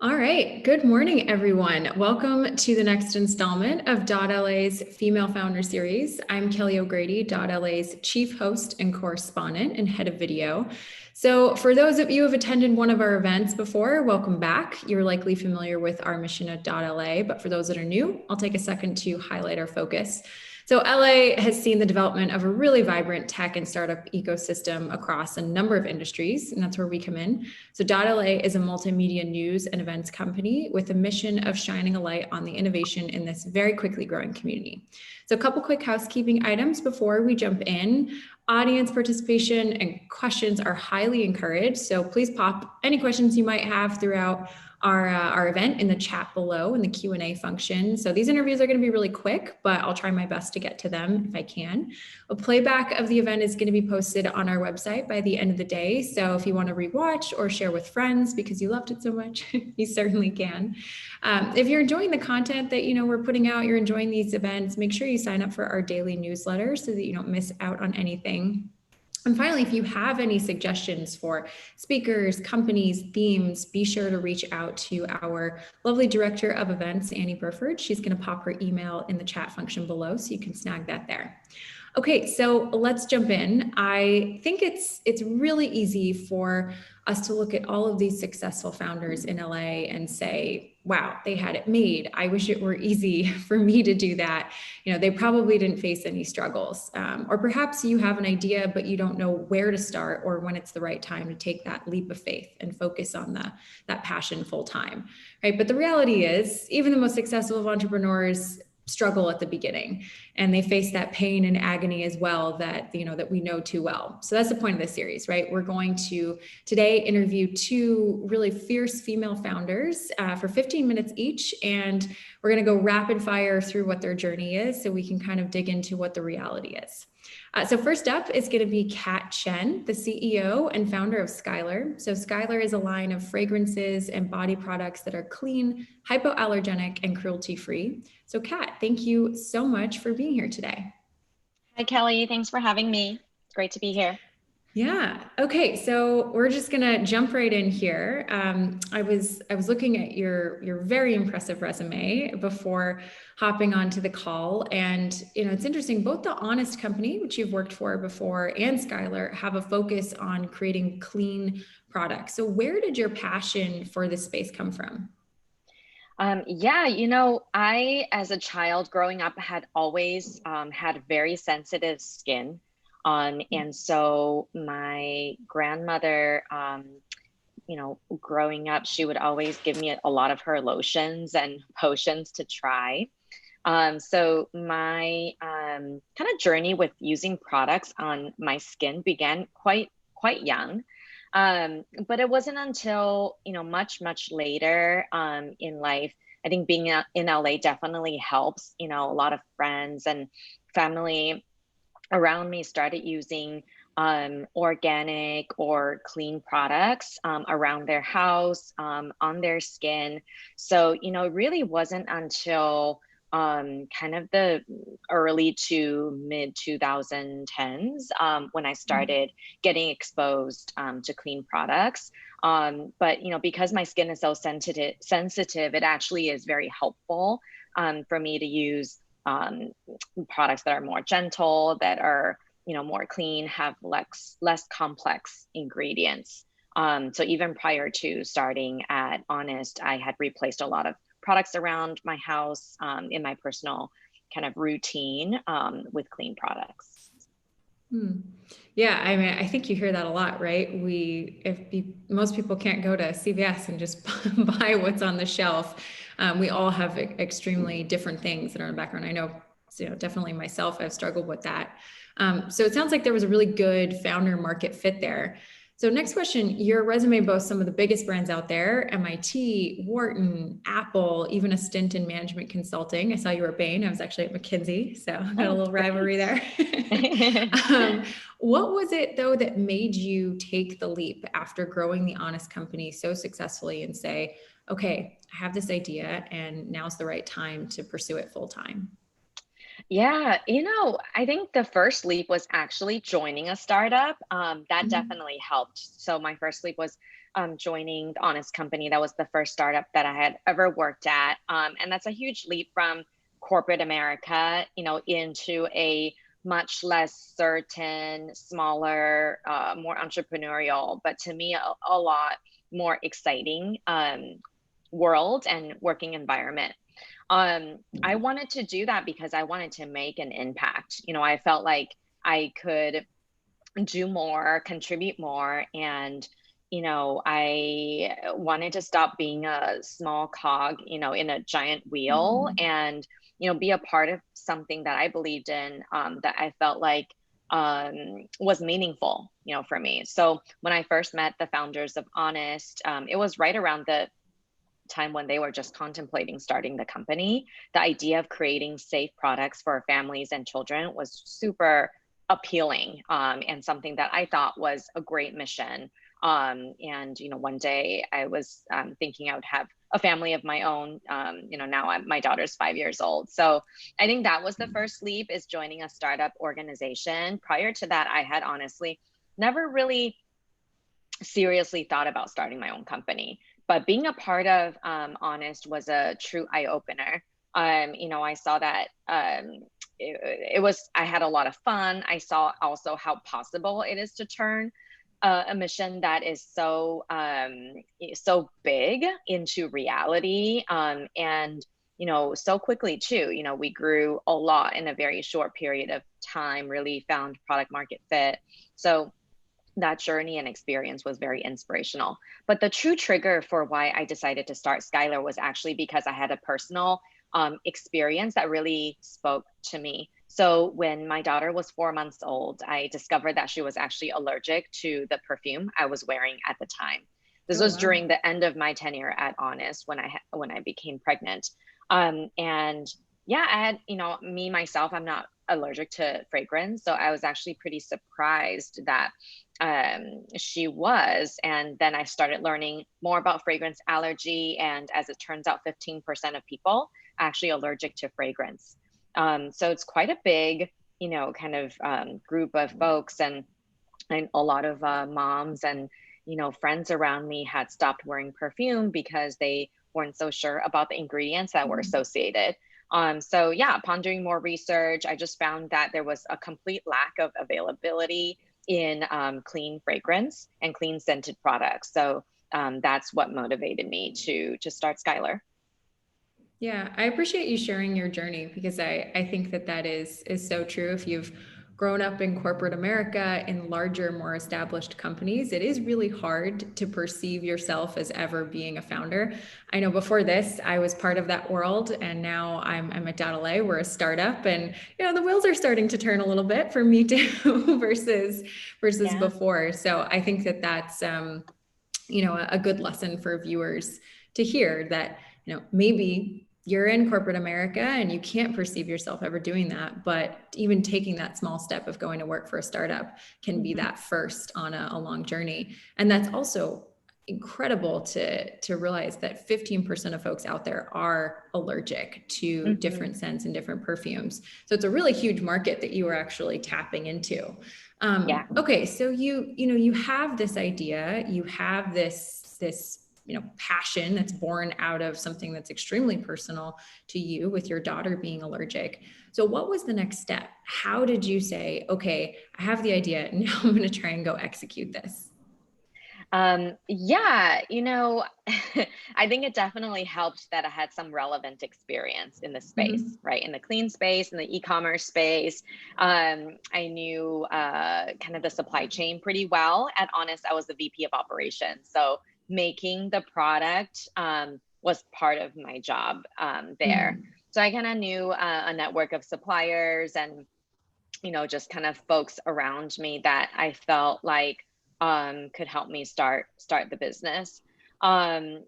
All right. Good morning, everyone. Welcome to the next installment of .LA's Female Founder Series. I'm Kelly O'Grady, .LA's chief host and correspondent and head of video. So for those of you who have attended one of our events before, welcome back. You're likely familiar with our mission at .LA, but for those that are new, I'll take a second to highlight our focus. So LA has seen the development of a really vibrant tech and startup ecosystem across a number of industries, and that's where we come in. So .LA is a multimedia news and events company with a mission of shining a light on the innovation in this very quickly growing community. So a couple quick housekeeping items before we jump in. Audience participation and questions are highly encouraged. So please pop any questions you might have throughout our event in the chat below in the Q&A function. So these interviews are going to be really quick, but I'll try my best to get to them if I can. A playback of the event is going to be posted on our website by the end of the day. So if you want to rewatch or share with friends because you loved it so much, you certainly can. If you're enjoying the content that we're putting out, you're enjoying these events, make sure you sign up for our daily newsletter so that you don't miss out on anything. And finally, if you have any suggestions for speakers, companies, themes, be sure to reach out to our lovely director of events, Annie Burford. She's going to pop her email in the chat function below so you can snag that there. Okay, so let's jump in. I think it's really easy for us to look at all of these successful founders in LA and say, wow, they had it made. I wish it were easy for me to do that. They probably didn't face any struggles. Or perhaps you have an idea, but you don't know where to start or when it's the right time to take that leap of faith and focus on that passion full time, right? But the reality is, even the most successful of entrepreneurs struggle at the beginning, and they face that pain and agony as well that we know too well. So that's the point of this series, right? We're going to today interview two really fierce female founders for 15 minutes each, and we're going to go rapid fire through what their journey is so we can kind of dig into what the reality is. So first up is going to be Kat Chen, the CEO and founder of Skylar. So Skylar is a line of fragrances and body products that are clean, hypoallergenic, and cruelty-free. So Kat, thank you so much for being here today. Hi, Kelly. Thanks for having me. It's great to be here. Yeah. Okay. So we're just gonna jump right in here. I was looking at your very impressive resume before hopping onto the call, and it's interesting. Both the Honest Company, which you've worked for before, and Skylar have a focus on creating clean products. So where did your passion for this space come from? I, as a child growing up, had always had very sensitive skin. And so my grandmother, growing up, she would always give me a lot of her lotions and potions to try. So my kind of journey with using products on my skin began quite young. But it wasn't until, much later in life. I think being in LA definitely helps. A lot of friends and family around me started using organic or clean products around their house, on their skin. So, it really wasn't until kind of the early to mid 2010s when I started getting exposed to clean products. But because my skin is so sensitive, it actually is very helpful for me to use products that are more gentle, that are more clean, have less complex ingredients. So even prior to starting at Honest, I had replaced a lot of products around my house in my personal kind of routine with clean products. Yeah, I mean, I think you hear that a lot, right? Most people can't go to CVS and just buy what's on the shelf. We all have extremely different things in our background. I know, definitely myself, I've struggled with that. So it sounds like there was a really good founder market fit there. So next question, your resume boasts some of the biggest brands out there: MIT, Wharton, Apple, even a stint in management consulting. I saw you were at Bain. I was actually at McKinsey, so got a little rivalry there. What was it though that made you take the leap after growing the Honest Company so successfully and say, okay, I have this idea and now's the right time to pursue it full time? Yeah, I think the first leap was actually joining a startup. That Mhm. definitely helped. So my first leap was joining the Honest Company. That was the first startup that I had ever worked at, and that's a huge leap from corporate America, into a much less certain, smaller, more entrepreneurial, but to me a lot more exciting world and working environment. I wanted to do that because I wanted to make an impact. I felt like I could do more, contribute more, and I wanted to stop being a small cog, in a giant wheel, Mhm. and be a part of something that I believed in, that I felt like was meaningful, for me. So when I first met the founders of Honest, it was right around the time when they were just contemplating starting the company. The idea of creating safe products for families and children was super appealing, and something that I thought was a great mission. And one day I was thinking I would have a family of my own. Now my daughter's 5 years old, so I think that was the first leap, is joining a startup organization. Prior to that, I had honestly never really seriously thought about starting my own company. But being a part of Honest was a true eye opener. I saw that I had a lot of fun. I saw also how possible it is to turn a mission that is so big into reality, and so quickly too. We grew a lot in a very short period of time, really found product market fit. So that journey and experience was very inspirational. But the true trigger for why I decided to start Skylar was actually because I had a personal experience that really spoke to me. So when my daughter was 4 months old, I discovered that she was actually allergic to the perfume I was wearing at the time. This Oh, was wow. during the end of my tenure at Honest, when I became pregnant, and yeah, I had, me myself, I'm not allergic to fragrance, so I was actually pretty surprised that she was. And then I started learning more about fragrance allergy. And as it turns out, 15% of people are actually allergic to fragrance. So it's quite a big, kind of group of folks. And a lot of moms and, friends around me had stopped wearing perfume because they weren't so sure about the ingredients that were Mhm. associated. So yeah, upon doing more research, I just found that there was a complete lack of availability in clean fragrance and clean scented products. So that's what motivated me to start Skylar. Yeah, I appreciate you sharing your journey because I think that that is so true. If you've grown up in corporate America in larger, more established companies, it is really hard to perceive yourself as ever being a founder. I know before this, I was part of that world, and now I'm at .la. We're a startup, and the wheels are starting to turn a little bit for me too, versus Yeah. before. So I think that that's a good lesson for viewers to hear that, maybe you're in corporate America and you can't perceive yourself ever doing that. But even taking that small step of going to work for a startup can be Hmm. that first on a long journey. And that's also incredible to realize that 15% of folks out there are allergic to Hmm. different scents and different perfumes. So it's a really huge market that you are actually tapping into. Yeah. Okay, so you have this idea, you have this passion that's born out of something that's extremely personal to you with your daughter being allergic. So what was the next step? How did you say, okay, I have the idea, now I'm going to try and go execute this? Yeah, I think it definitely helped that I had some relevant experience in the space, Mhm. right? In the clean space, in the e-commerce space. I knew kind of the supply chain pretty well. At Honest, I was the VP of operations. So making the product was part of my job there. Mhm. So I kind of knew a network of suppliers and just kind of folks around me that I felt like could help me start the business. Um,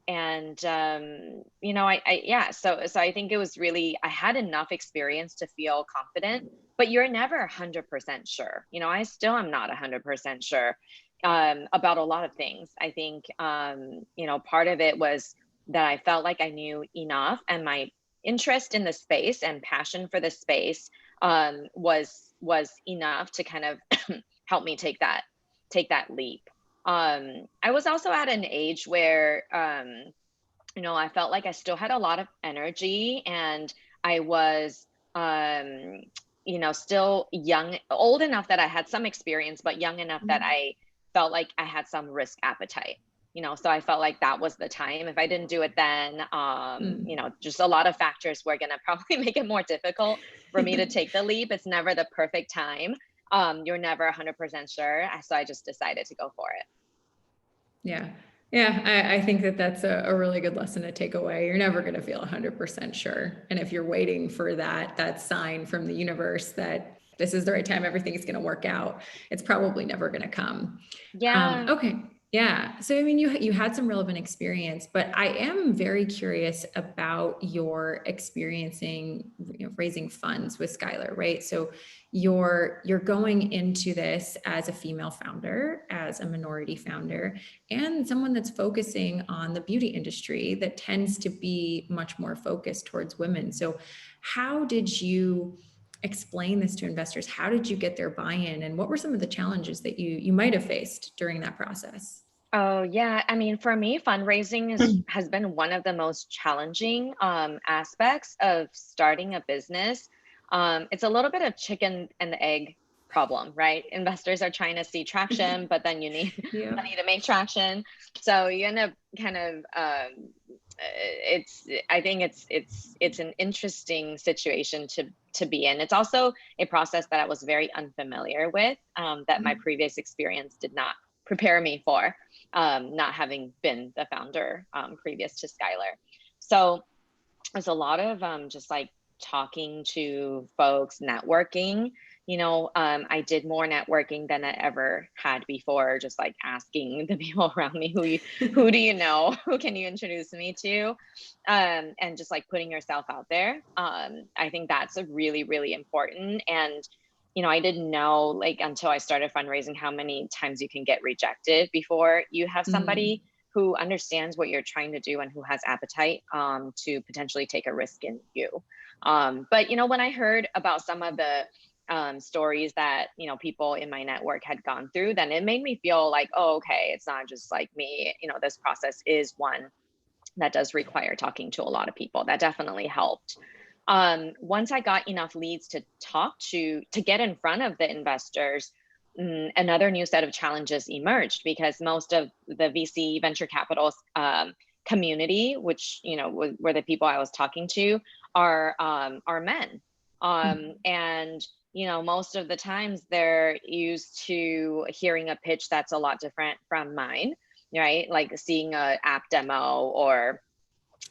and yeah, so I think it was really, I had enough experience to feel confident, but you're never 100% sure. I still am not 100% sure about a lot of things. I think part of it was that I felt like I knew enough, and my interest in the space and passion for the space was enough to kind of help me take that leap. I was also at an age where I felt like I still had a lot of energy, and I was still young, old enough that I had some experience, but young enough that I felt like I had some risk appetite. So I felt like that was the time. If I didn't do it then, just a lot of factors were going to probably make it more difficult for me to take the leap. It's never the perfect time. You're never 100% sure. So I just decided to go for it. Yeah. Yeah, I think that that's a really good lesson to take away. You're never going to feel 100% sure. And if you're waiting for that sign from the universe that this is the right time, everything's going to work out, it's probably never going to come. Yeah. Okay. Yeah. So, I mean, you had some relevant experience, but I am very curious about your experiencing, raising funds with Skylar, right? So you're going into this as a female founder, as a minority founder, and someone that's focusing on the beauty industry that tends to be much more focused towards women. So how did you explain this to investors? How did you get their buy-in? And what were some of the challenges that you might have faced during that process? Oh, yeah. I mean, for me, fundraising has been one of the most challenging aspects of starting a business. It's a little bit of chicken and the egg problem, right? Investors are trying to see traction, but then you need Yeah. money to make traction. So you end up kind of I think it's an interesting situation to be in. It's also a process that I was very unfamiliar with, that my previous experience did not prepare me for, not having been the founder previous to Skylar. So there's a lot of just like talking to folks, networking. I did more networking than I ever had before, just like asking the people around me, who do you know? Who can you introduce me to? And just like putting yourself out there. I think that's a really, really important. And I didn't know, like, until I started fundraising, how many times you can get rejected before you have somebody who understands what you're trying to do and who has appetite to potentially take a risk in you. But when I heard about some of the stories that people in my network had gone through, then it made me feel like, oh, okay, it's not just like me. This process is one that does require talking to a lot of people. That definitely helped. Once I got enough leads to talk to get in front of the investors, another new set of challenges emerged, because most of the VC venture capital community, which were the people I was talking to, are men, and most of the times they're used to hearing a pitch that's a lot different from mine, right? Like seeing an app demo or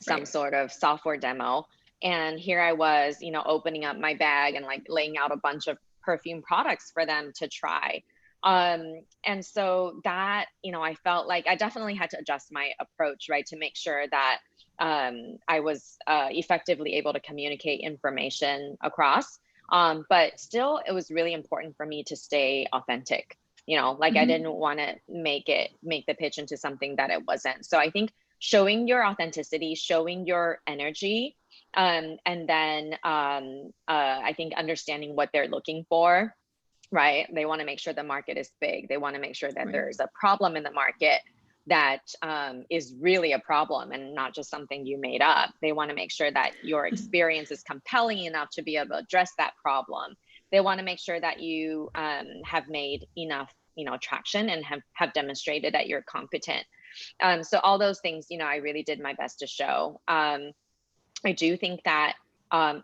some sort of software demo. And here I was, opening up my bag and like laying out a bunch of perfume products for them to try. And so that, I felt like I definitely had to adjust my approach, right, to make sure that I was effectively able to communicate information across. But still, it was really important for me to stay authentic. I didn't want to make the pitch into something that it wasn't. So I think showing your authenticity, showing your energy, and then I think understanding what they're looking for, right? They want to make sure the market is big. They want to make sure that there's a problem in the market that is really a problem and not just something you made up. They want to make sure that your experience is compelling enough to be able to address that problem. They want to make sure that you have made enough, traction and have demonstrated that you're competent. So all those things, I really did my best to show. I do think that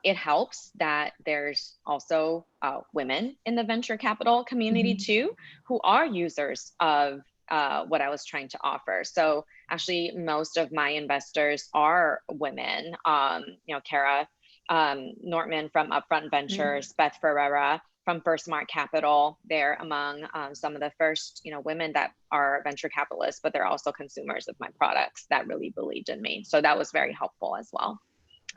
it helps that there's also women in the venture capital community too, who are users of what I was trying to offer. So actually, most of my investors are women. Kara Nortman from Upfront Ventures, Beth Ferreira from First Mark Capital. They're among some of the first, women that are venture capitalists, but they're also consumers of my products that really believed in me. So that was very helpful as well.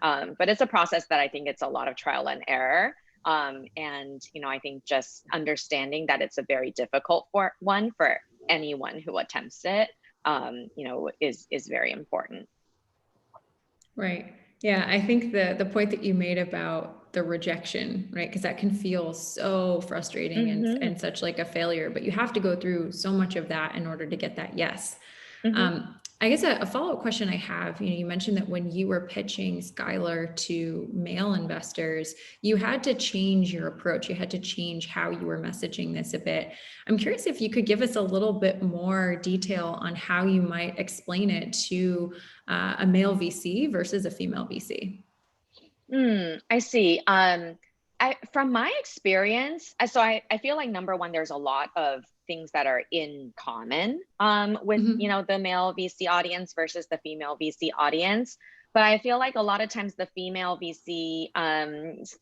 But it's a process that I think it's a lot of trial and error. And, I think just understanding that it's a very difficult one for anyone who attempts it, is very important. Right. Yeah, I think the point that you made about the rejection, right? Because that can feel so frustrating Mm-hmm. and such like a failure, but you have to go through so much of that in order to get that yes. Mm-hmm. I guess a follow-up question I have, you mentioned that when you were pitching Skylar to male investors, you had to change your approach. You had to change how you were messaging this a bit. I'm curious if you could give us a little bit more detail on how you might explain it to a male VC versus a female VC. I see. From my experience, I feel like number one, there's a lot of things that are in common with, Mm-hmm. the male VC audience versus the female VC audience. But I feel like a lot of times the female VC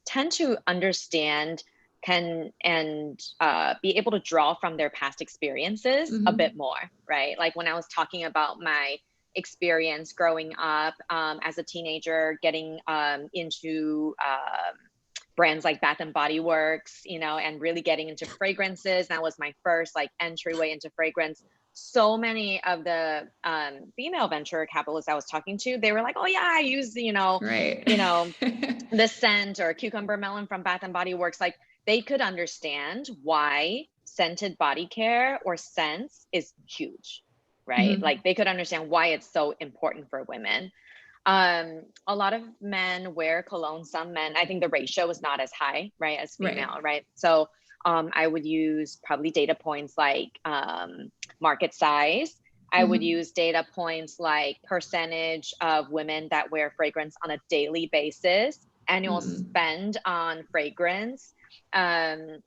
tend to understand can and be able to draw from their past experiences a bit Mm-hmm. more, right? Like when I was talking about my experience growing up as a teenager, getting into brands like Bath and Body Works, and really getting into fragrances. That was my first like entryway into fragrance. So many of the female venture capitalists I was talking to, they were like, "Oh yeah, I use Right. you know, the scent or cucumber melon from Bath and Body Works." Like they could understand why scented body care or scents is huge, right? Mm-hmm. Like they could understand why it's so important for women. A lot of men wear cologne. Some men, I think the ratio is not as high, right, as Right. female, right? So I would use probably data points like market size. I would Mm-hmm. use data points like percentage of women that wear fragrance on a daily basis, annual Mm-hmm. spend on fragrance. Um,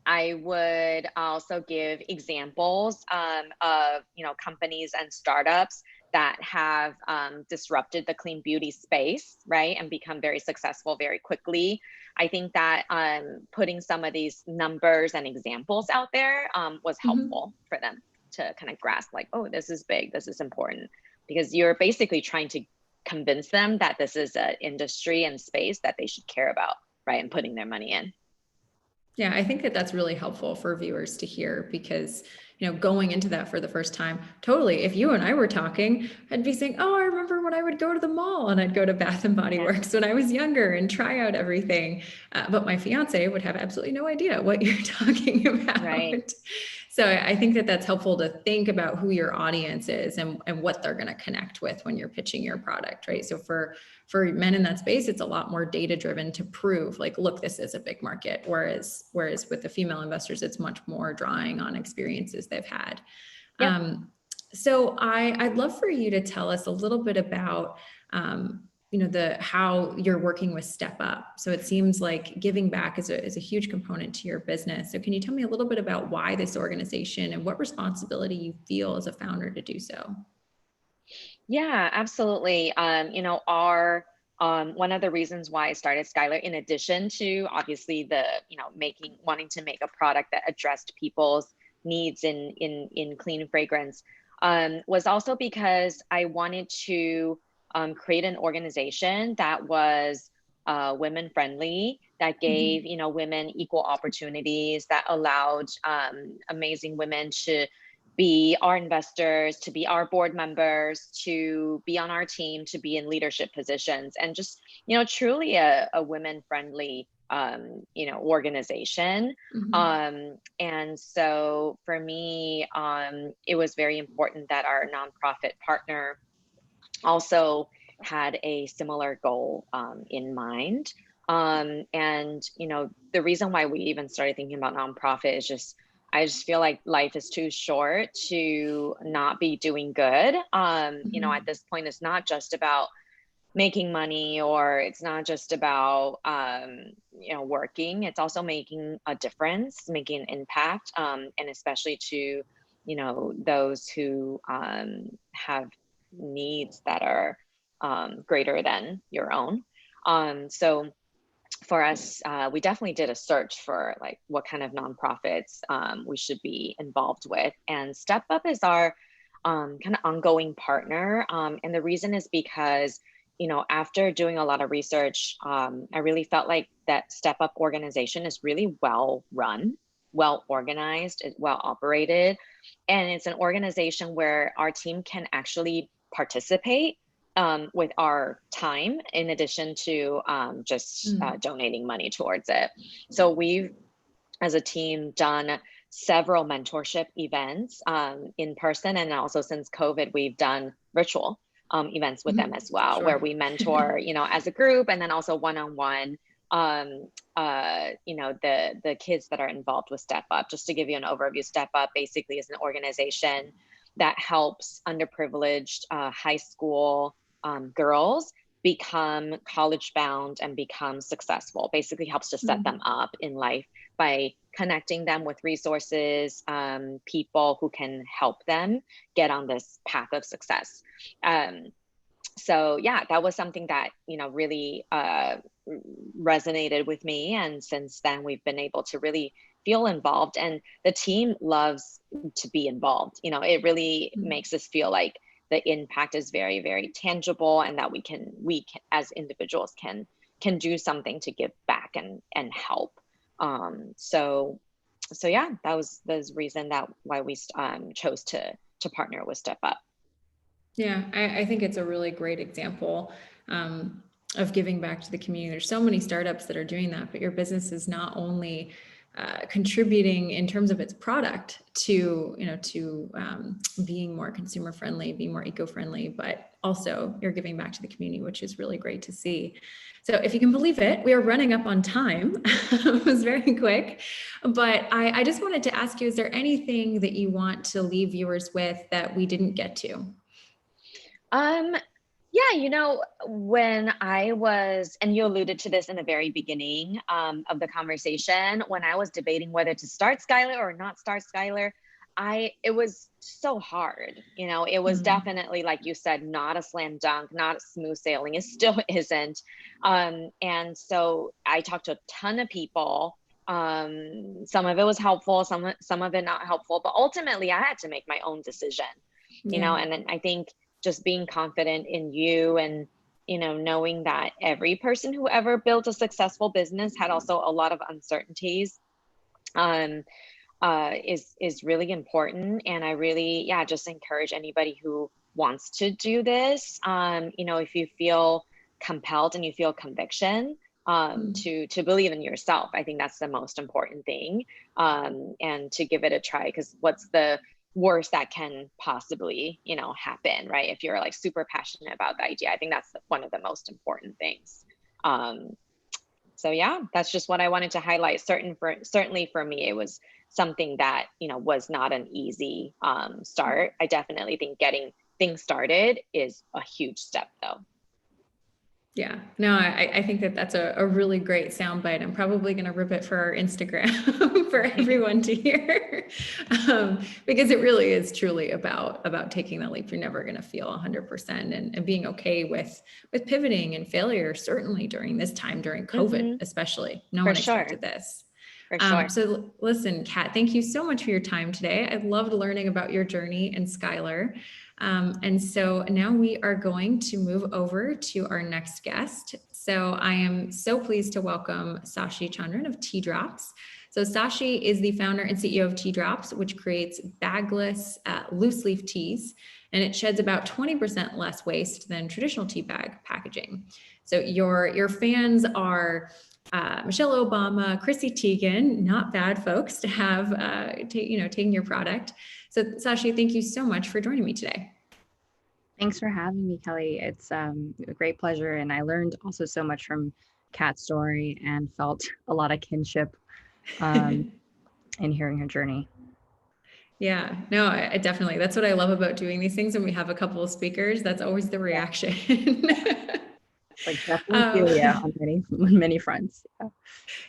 I would also give examples of companies and startups that have disrupted the clean beauty space, right, and become very successful very quickly. I think that putting some of these numbers and examples out there was Mm-hmm. helpful for them to kind of grasp, like, oh, this is big, this is important, because you're basically trying to convince them that this is an industry and space that they should care about, right, and putting their money in. Yeah, I think that that's really helpful for viewers to hear because, going into that for the first time, totally. If you and I were talking, I'd be saying, "Oh, I remember when I would go to the mall and I'd go to Bath and Body Yeah, Works when I was younger and try out everything." But my fiance would have absolutely no idea what you're talking right. about. So I think that that's helpful to think about who your audience is and what they're going to connect with when you're pitching your product, right? So for men in that space, it's a lot more data driven to prove like, look, this is a big market. Whereas with the female investors, it's much more drawing on experiences they've had. Yep. So I'd love for you to tell us a little bit about the how you're working with Step Up. So it seems like giving back is a huge component to your business. So can you tell me a little bit about why this organization and what responsibility you feel as a founder to do so? Yeah, absolutely. Our one of the reasons why I started Skylar, in addition to obviously the, wanting to make a product that addressed people's needs in clean fragrance, was also because I wanted to create an organization that was women friendly, that gave, Mm-hmm. women equal opportunities, that allowed amazing women to be our investors, to be our board members, to be on our team, to be in leadership positions, and just, truly a women friendly, organization. Mm-hmm. And so for me, it was very important that our nonprofit partner also had a similar goal in mind. And the reason why we even started thinking about nonprofit is just, I just feel like life is too short to not be doing good. At Mm-hmm. this point, it's not just about making money, or it's not just about working. It's also making a difference, making an impact, and especially to those who have needs that are greater than your own. So for us, we definitely did a search for like what kind of nonprofits we should be involved with, and Step Up is our kind of ongoing partner. And the reason is because, after doing a lot of research, I really felt like that Step Up organization is really well run, well organized, well operated, and it's an organization where our team can actually participate with our time in addition to just donating money towards it. So we've, as a team, done several mentorship events in person, and also since COVID, we've done virtual events with them as well, Sure. where we mentor, as a group, and then also one-on-one, the kids that are involved with Step Up. Just to give you an overview, Step Up basically is an organization that helps underprivileged high school girls become college bound and become successful. Basically helps to set them up in life by connecting them with resources, people who can help them get on this path of success. So yeah, that was something that, really resonated with me. And since then, we've been able to really feel involved, and the team loves to be involved. It really makes us feel like the impact is very, very tangible, and that we can as individuals can do something to give back and help. So yeah, that was the reason why we chose to partner with Step Up. Yeah, I think it's a really great example of giving back to the community. There's so many startups that are doing that, but your business is not only contributing in terms of its product to being more consumer friendly, being more eco-friendly, but also you're giving back to the community, which is really great to see. So if you can believe it, we are running up on time. It was very quick, but I just wanted to ask you, is there anything that you want to leave viewers with that we didn't get to? Yeah, when I was, and you alluded to this in the very beginning of the conversation, when I was debating whether to start Skylar or not start Skylar, it was so hard. It was definitely, like you said, not a slam dunk, not smooth sailing. It still isn't. And so I talked to a ton of people. Some of it was helpful, some of it not helpful, but ultimately I had to make my own decision, and then I think just being confident in you, and knowing that every person who ever built a successful business had also a lot of uncertainties is really important. And I really just encourage anybody who wants to do this, if you feel compelled and you feel conviction, to believe in yourself. I think that's the most important thing, and to give it a try, because what's the worst that can possibly happen, right? If you're like super passionate about the idea, I think that's one of the most important things. So yeah, that's just what I wanted to highlight. Certainly for me, it was something that was not an easy start. I definitely think getting things started is a huge step though. Yeah, no, I think that's a really great soundbite. I'm probably going to rip it for our Instagram for everyone to hear, because it really is truly about taking that leap. You're never going to feel 100%, and being okay with pivoting and failure, certainly during this time, during COVID, especially. No one expected this. For sure. So listen, Kat, thank you so much for your time today. I loved learning about your journey in Skylar. And so now we are going to move over to our next guest. So I am so pleased to welcome Sashi Chandran of Tea Drops. So Sashi is the founder and CEO of Tea Drops, which creates bagless loose leaf teas, and it sheds about 20% less waste than traditional tea bag packaging. So your fans are Michelle Obama, Chrissy Teigen, not bad folks to have taking your product. So Sashi, thank you so much for joining me today. Thanks for having me, Kelly. It's a great pleasure. And I learned also so much from Kat's story and felt a lot of kinship in hearing her journey. Yeah, no, I definitely, that's what I love about doing these things. When we have a couple of speakers, that's always the reaction. Like definitely, on many fronts.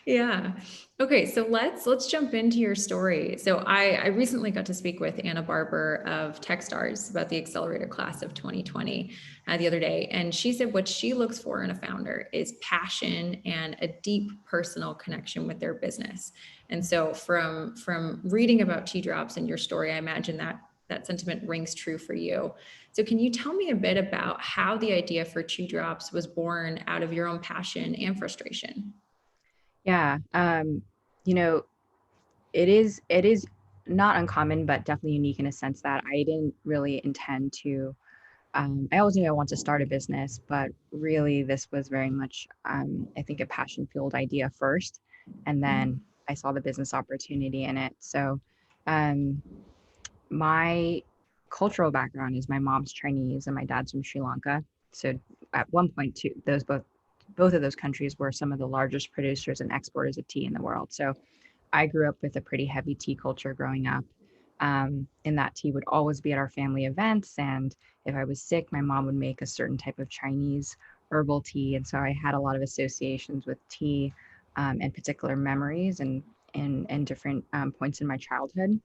Yeah. Okay, so let's jump into your story. So I recently got to speak with Anna Barber of Techstars about the accelerator class of 2020 the other day, and she said what she looks for in a founder is passion and a deep personal connection with their business. And so from reading about Tea Drops and your story, I imagine that sentiment rings true for you. So can you tell me a bit about how the idea for Tea Drops was born out of your own passion and frustration? Yeah, it is not uncommon, but definitely unique in a sense that I didn't really intend to I always knew I wanted to start a business, but really this was very much, I think, a passion fueled idea first. And then I saw the business opportunity in it. So um, my cultural background is my mom's Chinese and my dad's from Sri Lanka. So at one point, too, both of those countries were some of the largest producers and exporters of tea in the world. So I grew up with a pretty heavy tea culture growing up. And that tea would always be at our family events. And if I was sick, my mom would make a certain type of Chinese herbal tea. And so I had a lot of associations with tea and particular memories and different points in my childhood.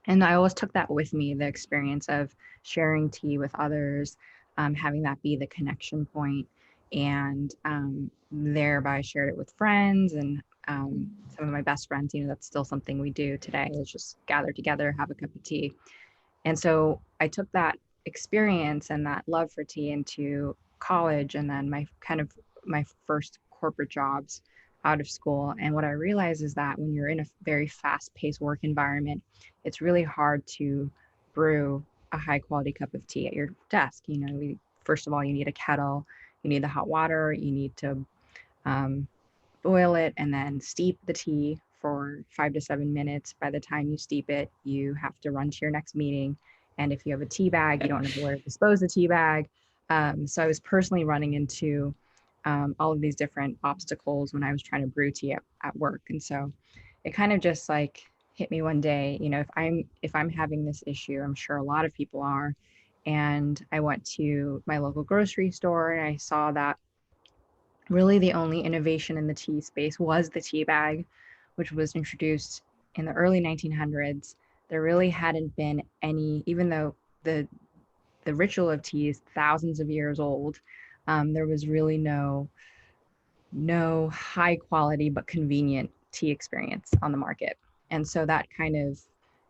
And I always took that with me, the experience of sharing tea with others, having that be the connection point, and thereby shared it with friends and some of my best friends. That's still something we do today, is just gather together, have a cup of tea. And so I took that experience and that love for tea into college, and then my first corporate jobs out of school. And what I realized is that when you're in a very fast-paced work environment, it's really hard to brew a high quality cup of tea at your desk. First of all, you need a kettle, you need the hot water, you need to boil it and then steep the tea for 5 to 7 minutes. By the time you steep it, you have to run to your next meeting. And if you have a tea bag, you don't know where to dispose the tea bag. So I was personally running into all of these different obstacles when I was trying to brew tea at work. And so it kind of just like hit me one day, if I'm having this issue, I'm sure a lot of people are. And I went to my local grocery store and I saw that really the only innovation in the tea space was the tea bag, which was introduced in the early 1900s. There really hadn't been any, even though the ritual of tea is thousands of years old, there was really no high quality but convenient tea experience on the market. And so that kind of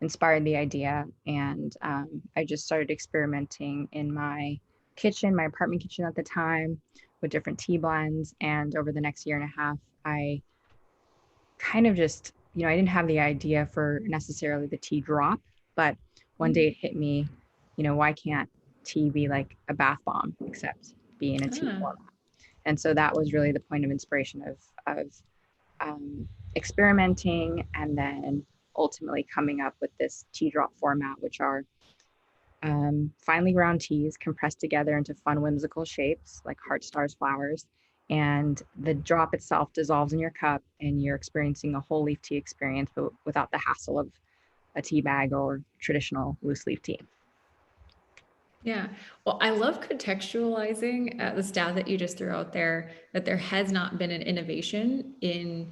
inspired the idea. And I just started experimenting in my apartment kitchen at the time, with different tea blends. And over the next year and a half, I kind of just, I didn't have the idea for necessarily the tea drop, but one day it hit me, why can't tea be like a bath bomb, except be in a tea format? And so that was really the point of inspiration of experimenting, and then ultimately coming up with this tea drop format, which are finely ground teas compressed together into fun, whimsical shapes like heart, stars, flowers. And the drop itself dissolves in your cup, and you're experiencing a whole leaf tea experience, but without the hassle of a tea bag or traditional loose leaf tea. Yeah. Well, I love contextualizing the stat that you just threw out there, that there has not been an innovation in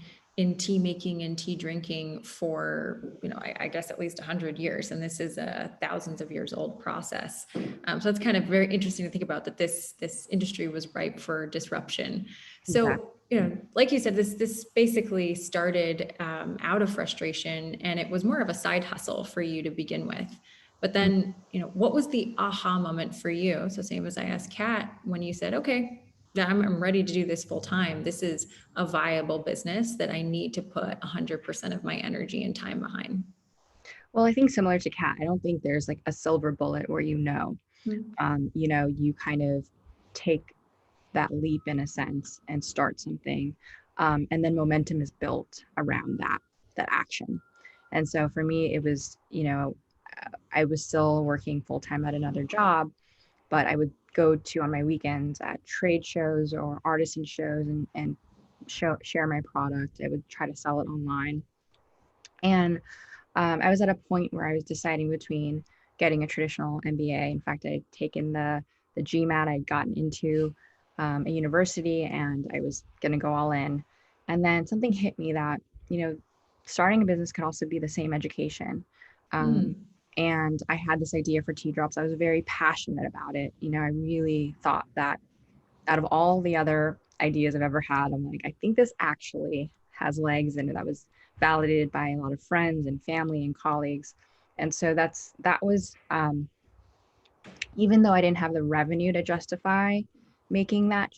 tea making and tea drinking for, I guess at least 100 years. And this is a thousands of years old process. So it's kind of very interesting to think about that this industry was ripe for disruption. So, Exactly. like you said, this basically started out of frustration, and it was more of a side hustle for you to begin with. But then, what was the aha moment for you? So same as I asked Kat, when you said, okay, I'm ready to do this full time. This is a viable business that I need to put 100% of my energy and time behind. Well, I think similar to Kat, I don't think there's like a silver bullet where you kind of take that leap in a sense and start something. And then momentum is built around that action. And so for me, it was, I was still working full time at another job, but I would go to on my weekends at trade shows or artisan shows and share my product. I would try to sell it online. And I was at a point where I was deciding between getting a traditional MBA. In fact, I'd taken the GMAT. I'd gotten into a university, and I was going to go all in. And then something hit me that, starting a business could also be the same education. And I had this idea for tea drops. I was very passionate about it. I really thought that out of all the other ideas I've ever had, I'm like, I think this actually has legs, and that was validated by a lot of friends and family and colleagues. And so that was, even though I didn't have the revenue to justify making that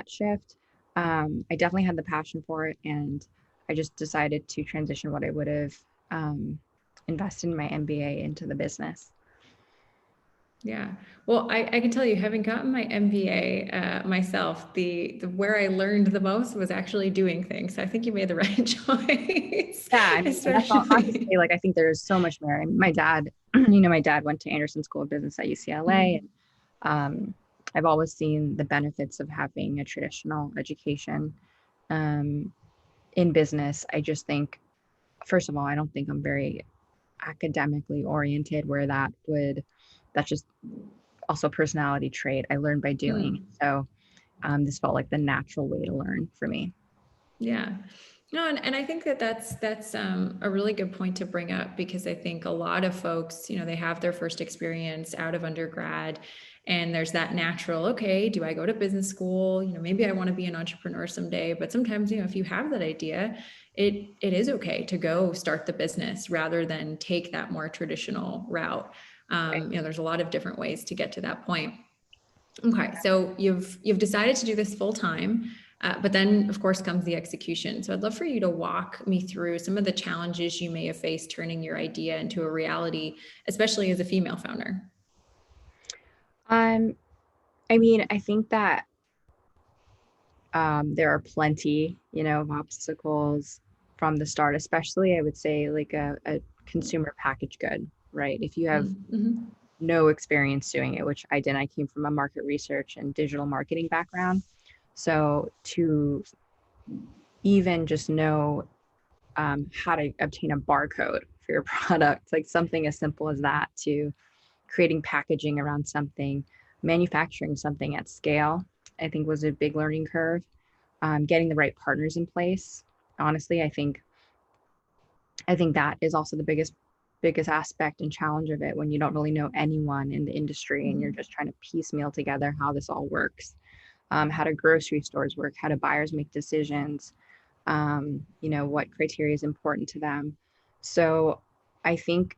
shift, I definitely had the passion for it, and I just decided to transition what I would have invested in my MBA into the business. Yeah. Well, I can tell you, having gotten my MBA myself, the where I learned the most was actually doing things. So I think you made the right choice, Yeah, I mean, and that's all not to say, especially. like, I think there's so much more. My dad, my dad went to Anderson School of Business at UCLA, Mhm. and I've always seen the benefits of having a traditional education um, in business. I just think, first of all, I don't think I'm very academically oriented, where that's just also a personality trait I learned by doing. Hmm. So this felt like the natural way to learn for me. Yeah. No, and I think that that's a really good point to bring up, because I think a lot of folks, they have their first experience out of undergrad, and there's that natural, okay, do I go to business school? Maybe I want to be an entrepreneur someday. But sometimes, if you have that idea, it is okay to go start the business rather than take that more traditional route. Right. There's a lot of different ways to get to that point. Okay, so you've decided to do this full time, but then of course comes the execution. So I'd love for you to walk me through some of the challenges you may have faced turning your idea into a reality, especially as a female founder. Um, I mean, I think that there are plenty, of obstacles from the start, especially I would say like a consumer packaged good, right? If you have Mm-hmm. no experience doing it, which I didn't, I came from a market research and digital marketing background. So to even just know how to obtain a barcode for your product, like something as simple as that, to creating packaging around something, manufacturing something at scale, I think was a big learning curve. Getting the right partners in place. Honestly, I think that is also the biggest aspect and challenge of it, when you don't really know anyone in the industry and you're just trying to piecemeal together how this all works. How do grocery stores work? How do buyers make decisions? What criteria is important to them? So I think,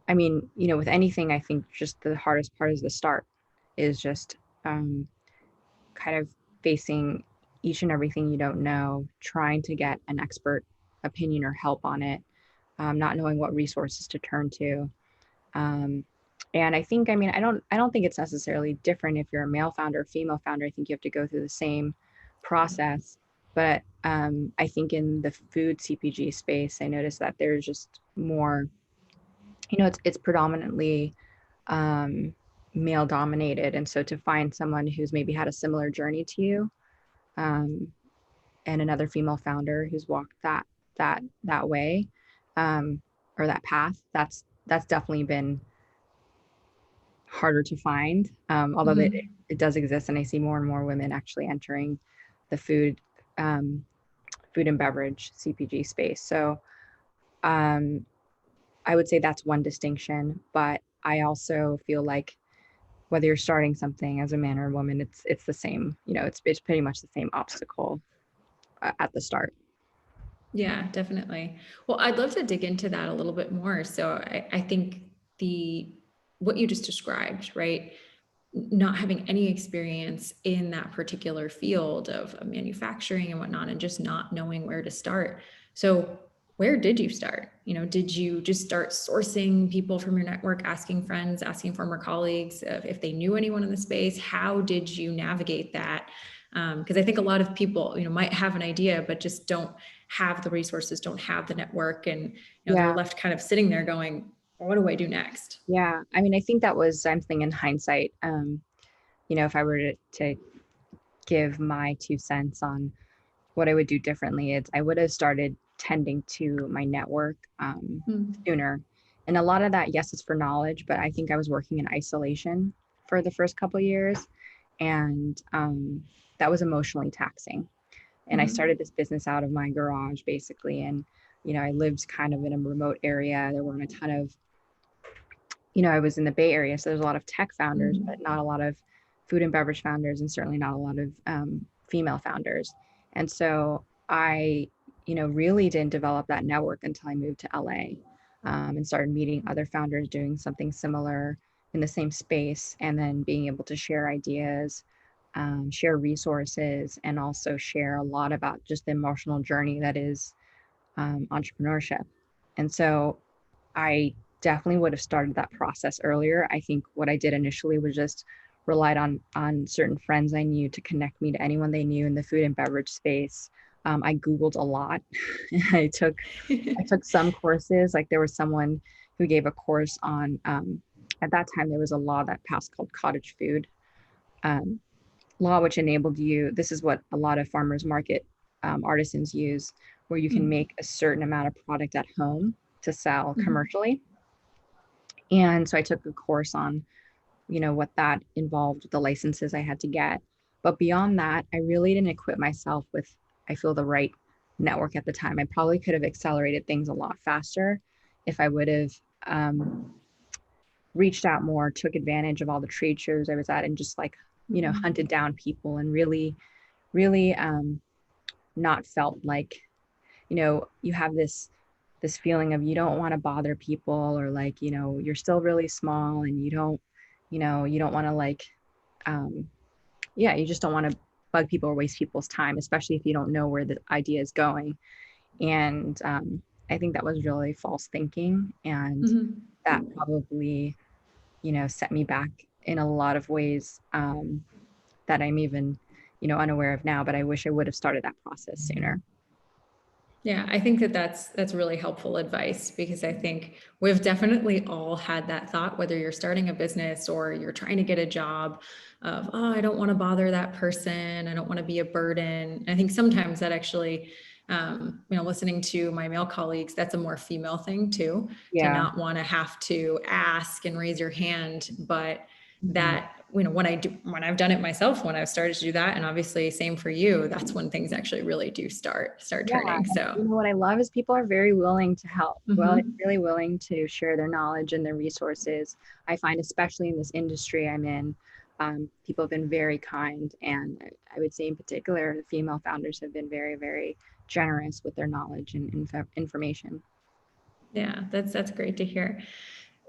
with anything, I think just the hardest part is the start, is just um, kind of facing each and everything you don't know, trying to get an expert opinion or help on it, not knowing what resources to turn to. Um, and I think, I don't think it's necessarily different if you're a male founder or female founder. I think you have to go through the same process. But I think in the food CPG space, I noticed that there's just more, it's predominantly um, male dominated. And so to find someone who's maybe had a similar journey to you, um, and another female founder who's walked that way, um, or that path, that's definitely been harder to find. Although Mm-hmm. it does exist, and I see more and more women actually entering the um, food and beverage CPG space. So um, I would say that's one distinction. But I also feel like whether you're starting something as a man or a woman, it's the same. It's pretty much the same obstacle at the start. Yeah, definitely. Well, I'd love to dig into that a little bit more. So I think the what you just described, right? Not having any experience in that particular field of manufacturing and whatnot, and just not knowing where to start. So where did you start? Did you just start sourcing people from your network, asking friends, asking former colleagues if they knew anyone in the space? How did you navigate that? Because I think a lot of people, might have an idea, but just don't have the resources, don't have the network, and they're Yeah. left kind of sitting there going, what do I do next? Yeah. I think I'm thinking in hindsight, if I were to give my 2 cents on what I would do differently, I would have started tending to my network Hmm. sooner. And a lot of that, yes, is for knowledge, but I think I was working in isolation for the first couple of years. And that was emotionally taxing. And I Hmm. started this business out of my garage, basically. And, I lived kind of in a remote area. There weren't a ton of, I was in the Bay Area, so there's a lot of tech founders, but Hmm. not a lot of food and beverage founders, and certainly not a lot of female founders. And so I, really didn't develop that network until I moved to LA, and started meeting other founders doing something similar in the same space, and then being able to share ideas, share resources, and also share a lot about just the emotional journey that is entrepreneurship. And so I definitely would have started that process earlier. I think what I did initially was just relied on certain friends I knew to connect me to anyone they knew in the food and beverage space. I Googled a lot. I took some courses. Like there was someone who gave a course on at that time there was a law that passed called cottage food um, law, which enabled you. This is what a lot of farmers market artisans use, where you can make a certain amount of product at home to sell commercially. And so I took a course on, what that involved, the licenses I had to get. But beyond that, I really didn't equip myself with, I feel, the right network at the time. I probably could have accelerated things a lot faster if I would have reached out more, took advantage of all the trade shows I was at, and just like, hunted down people and really not felt like, you have this feeling of you don't want to bother people, or like, you're still really small and you don't want to like, you just don't want to bug people or waste people's time, especially if you don't know where the idea is going. And I think that was really false thinking. And that probably, set me back in a lot of ways that I'm even, unaware of now, but I wish I would have started that process sooner. Yeah, I think that's really helpful advice, because I think we've definitely all had that thought, whether you're starting a business or you're trying to get a job, of, oh, I don't want to bother that person. I don't want to be a burden. And I think sometimes that actually, listening to my male colleagues, that's a more female thing too, to not want to have to ask and raise your hand. But that, when I've done it myself, when I've started to do that, and obviously same for you, that's when things actually really do start turning. So what I love is people are very willing to help. Well, really willing to share their knowledge and their resources. I find, especially in this industry I'm in, people have been very kind, and I would say in particular, the female founders have been very, very generous with their knowledge and information. Yeah, that's great to hear.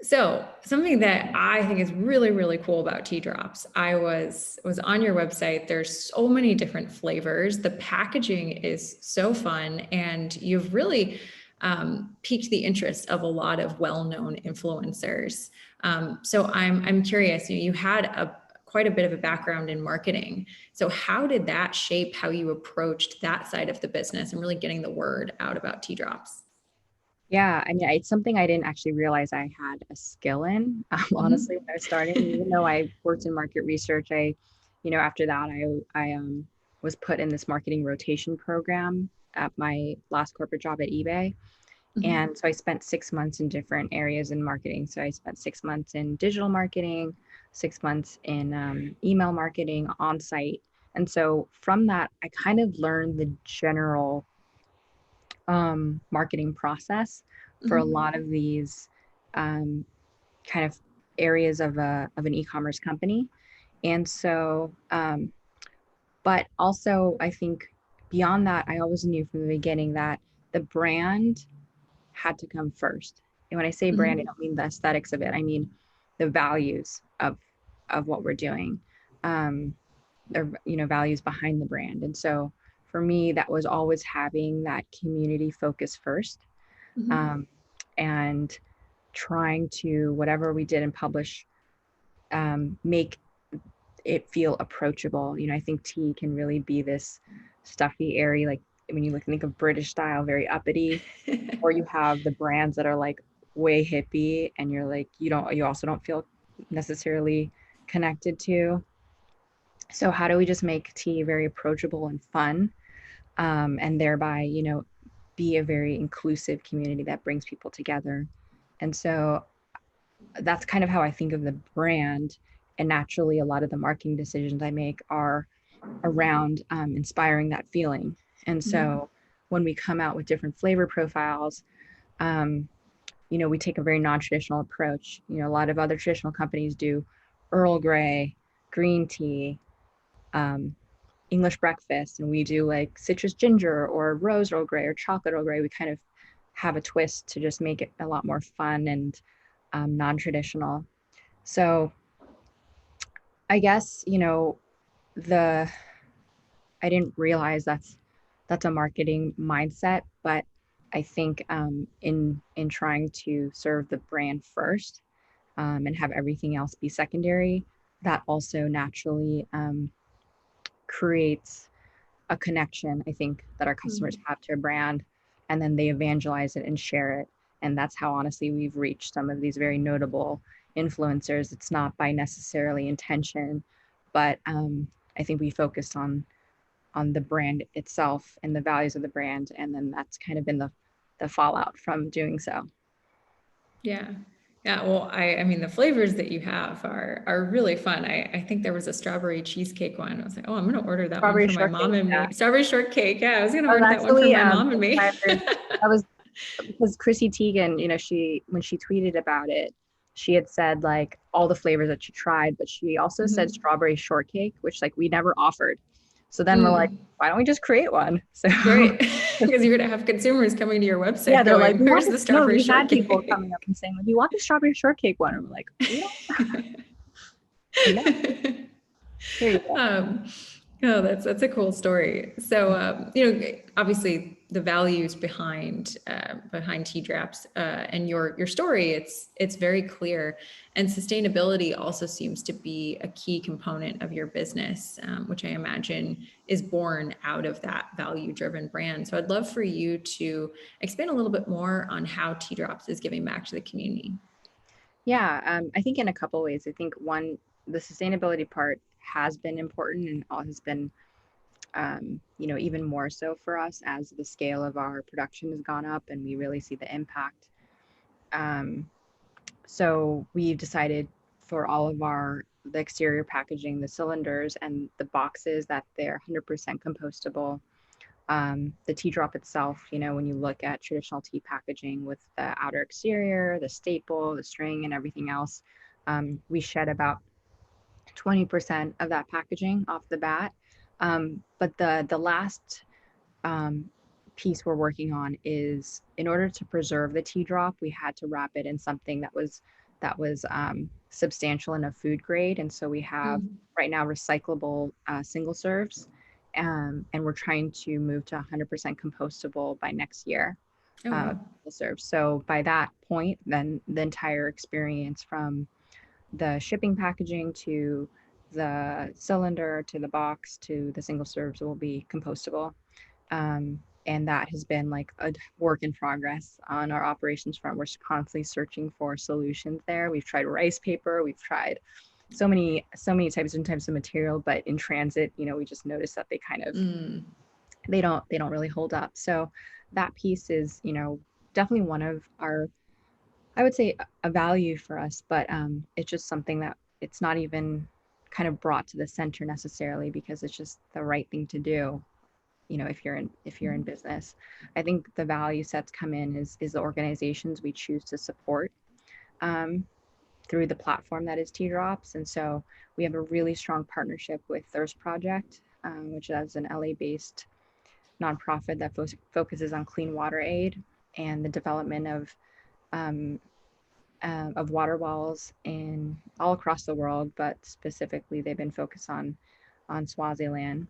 So something that I think is really, really cool about tea drops, I was on your website. There's so many different flavors. The packaging is so fun, and you've really piqued the interest of a lot of well-known influencers. So I'm curious, you had quite a bit of a background in marketing. So how did that shape how you approached that side of the business and really getting the word out about tea drops? Yeah, I mean, it's something I didn't actually realize I had a skill in, honestly, when I was starting. Even though I worked in market research, after that, I was put in this marketing rotation program at my last corporate job at eBay. And so I spent 6 months in different areas in marketing. So I spent 6 months in digital marketing, 6 months in email marketing on site. And so from that, I kind of learned the general marketing process for a lot of these kind of areas of an e-commerce company. And so, but also I think beyond that, I always knew from the beginning that the brand had to come first. And when I say brand, I don't mean the aesthetics of it. I mean the values of what we're doing, or values behind the brand. And so for me, that was always having that community focus first, and trying to, whatever we did and publish, make it feel approachable. I think tea can really be this stuffy, airy, like when you think of British style, very uppity, or you have the brands that are like way hippie, and you're like, you also don't feel necessarily connected to. So how do we just make tea very approachable and fun, and thereby, be a very inclusive community that brings people together? And so that's kind of how I think of the brand. And naturally, a lot of the marketing decisions I make are around inspiring that feeling. And so when we come out with different flavor profiles, we take a very non-traditional approach. A lot of other traditional companies do Earl Grey, green tea, English breakfast, and we do like citrus ginger or rose Earl Grey or chocolate Earl Grey. We kind of have a twist to just make it a lot more fun and non-traditional. So I guess, I didn't realize that's a marketing mindset, but I think in trying to serve the brand first and have everything else be secondary, that also naturally creates a connection, I think, that our customers have to a brand, and then they evangelize it and share it. And that's how honestly we've reached some of these very notable influencers. It's not by necessarily intention, but I think we focused on the brand itself and the values of the brand, and then that's kind of been the fallout from doing so. Yeah. Yeah. Well, I mean, the flavors that you have are really fun. I think there was a strawberry cheesecake one. I was like, oh, I'm going to order that Strawberry one for my mom and me. Strawberry shortcake. Yeah. I was going to order that one for my mom and me. That was because Chrissy Teigen, you know, when she tweeted about it, she had said like all the flavors that she tried, but she also said strawberry shortcake, which like we never offered. So then we're like, why don't we just create one? So right, because you're gonna have consumers coming to your website. Yeah, they're going, like, "Where's the strawberry shortcake?" We had people coming up and saying, "Do you want the strawberry shortcake one?" And we're like, "No." Here you go. Oh, that's a cool story. So, you know, obviously the values behind Tea Drops and your story, it's very clear. And sustainability also seems to be a key component of your business, which I imagine is born out of that value-driven brand. So I'd love for you to expand a little bit more on how Tea Drops is giving back to the community. Yeah, I think in a couple of ways. I think one, the sustainability part has been important and has been, you know, even more so for us as the scale of our production has gone up and we really see the impact. So we've decided for all of the exterior packaging, the cylinders and the boxes, that they're 100% compostable. The tea drop itself, you know, when you look at traditional tea packaging with the outer exterior, the staple, the string and everything else, we shed about 20% of that packaging off the bat. But the last piece we're working on is, in order to preserve the tea drop, we had to wrap it in something that was substantial enough food grade. And so we have right now recyclable single serves, and we're trying to move to 100% compostable by next year. Single serves. So by that point, then the entire experience from the shipping packaging to the cylinder to the box to the single serves will be compostable. And that has been like a work in progress on our operations front. We're constantly searching for solutions there. We've tried rice paper, we've tried so many types of material, but in transit, you know, we just noticed that they kind of they don't really hold up. So that piece is, you know, definitely one of our, I would say, a value for us, but it's just something that it's not even kind of brought to the center necessarily because it's just the right thing to do. You know, if you're in business, I think the value sets come in is the organizations we choose to support through the platform that is Tea Drops. And so we have a really strong partnership with Thirst Project, which is an LA-based nonprofit that focuses on clean water aid and the development of water wells in all across the world, but specifically they've been focused on Swaziland.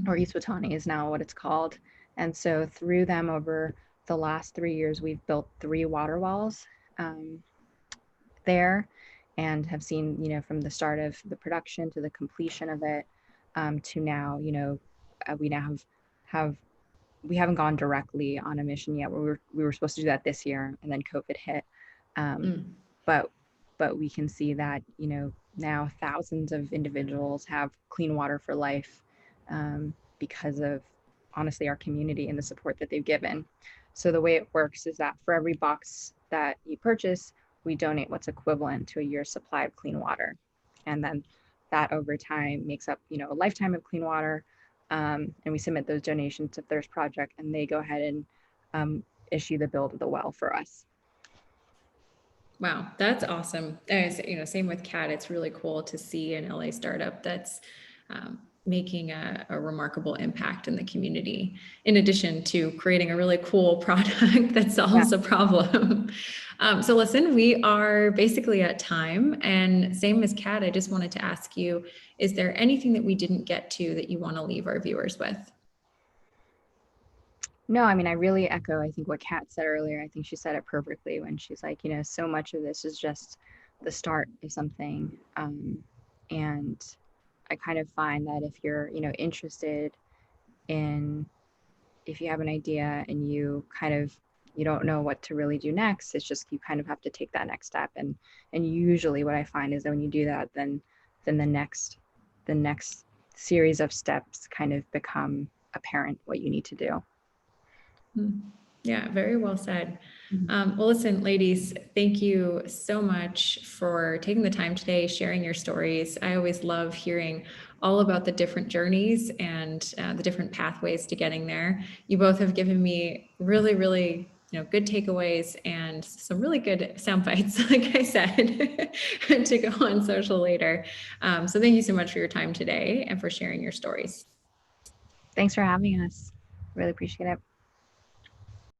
Or Eswatini is now what it's called. And so through them over the last 3 years, we've built 3 water wells there and have seen, you know, from the start of the production to the completion of it to now, you know, we now we haven't gone directly on a mission yet. We were supposed to do that this year and then COVID hit. But we can see that, you know, now thousands of individuals have clean water for life because of, honestly, our community and the support that they've given. So the way it works is that for every box that you purchase, we donate what's equivalent to a year's supply of clean water. And then that over time makes up, you know, a lifetime of clean water. And we submit those donations to Thirst Project and they go ahead and issue the build of the well for us. Wow, that's awesome. And, you know, same with CAT. It's really cool to see an LA startup that's making a remarkable impact in the community, in addition to creating a really cool product that solves a problem. So listen, we are basically at time, and same as CAT, I just wanted to ask you, is there anything that we didn't get to that you want to leave our viewers with? No, I mean, I really echo, I think what Kat said earlier. I think she said it perfectly when she's like, so much of this is just the start of something. And I kind of find that if you're, interested in, if you have an idea and you don't know what to really do next, it's just, you kind of have to take that next step. And usually what I find is that when you do that, then the next series of steps kind of become apparent what you need to do. Yeah, very well said. Well, listen, ladies, thank you so much for taking the time today, sharing your stories. I always love hearing all about the different journeys and the different pathways to getting there. You both have given me really, really good takeaways and some really good sound bites, like I said, to go on social later. So thank you so much for your time today and for sharing your stories. Thanks for having us. Really appreciate it.